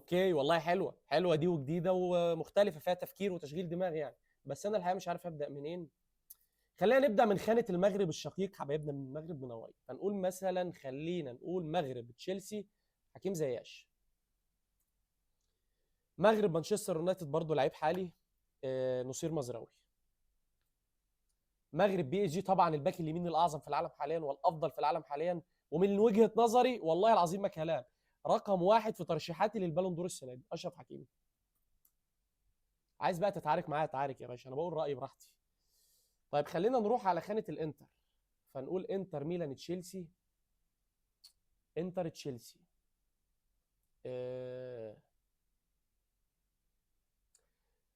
اوكي والله حلوه حلوه دي وجديده ومختلفه فيها تفكير وتشغيل دماغ يعني. بس انا الحقيقه مش عارف ابدا منين. خلينا نبدا من خانه المغرب الشقيق حبايبنا من المغرب منورين، فنقول مثلا خلينا نقول مغرب تشيلسي حكيم زياش. مغرب مانشستر يونايتد برضه لعيب حالي نصير مزراوي. مغرب بي اس جي طبعا الباك اليمين الاعظم في العالم حاليا والافضل في العالم حاليا، ومن وجهه نظري والله العظيم ما كلام، رقم واحد في ترشيحاتي للبالون دور السنه دي اشرف حكيمي. عايز بقى تتعارك معايا تعارك يا باشا، انا بقول رايي براحتي. طيب خلينا نروح على خانه الانتر، فنقول انتر ميلان تشيلسي. انتر تشيلسي آه...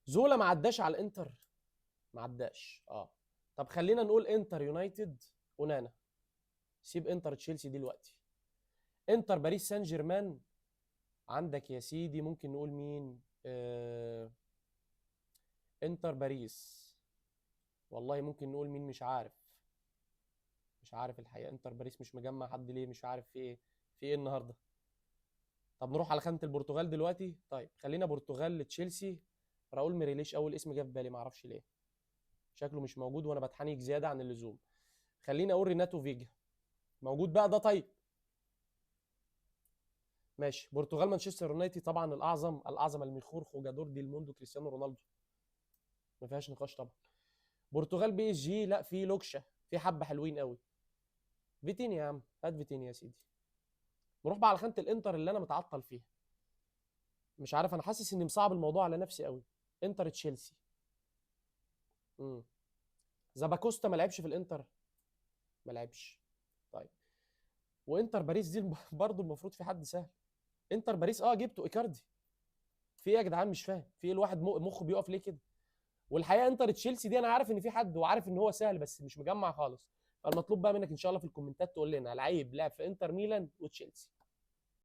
زولا ما عداش على الانتر، ما عداش طب خلينا نقول انتر يونايتد ونانا. سيب انتر تشيلسي دلوقتي. انتر باريس سان جيرمان، عندك يا سيدي ممكن نقول مين انتر باريس. والله ممكن نقول مين، مش عارف. مش عارف الحقيقه، انتر باريس مش مجمع حد ليه، مش عارف في ايه. في ايه النهارده. طب نروح على خانه البرتغال دلوقتي. طيب خلينا برتغال تشيلسي. راؤول ميريليش اول اسم جه في بالي، ما اعرفش ليه. شكله مش موجود وانا بتحنيك زياده عن اللزوم. خلينا اقول ريناتو فيجا. موجود بقى ده؟ طيب ماشي. برتغال مانشستر يونايتد طبعا الاعظم الاعظم الميخور خوجادور ديل موندو كريستيانو رونالدو، ما فيهاش نقاش طبعا. برتغال بي اس جي، لا في لوكشا، في حبه حلوين قوي. فيتينيا يا عم، هات فيتينيا يا سيدي. نروح بقى على خانه الانتر اللي انا متعطل فيها. مش عارف، انا حاسس اني مصعب الموضوع على نفسي قوي. انتر تشيلسي. امم زاباكوستا ما لعبش في الانتر، ما لعبش. طيب وانتر باريس دي برضه المفروض في حد سهل. انتر باريس جبته ايكاردي. في ايه يا جدعان؟ مش فاهم في ايه، الواحد مخه بيقف ليه كده. والحقيقه انتر تشيلسي دي انا عارف ان في حد وعارف ان هو سهل بس مش مجمع خالص. فالمطلوب بقى منك ان شاء الله في الكومنتات تقول لنا لعيب لعب في انتر ميلان وتشيلسي.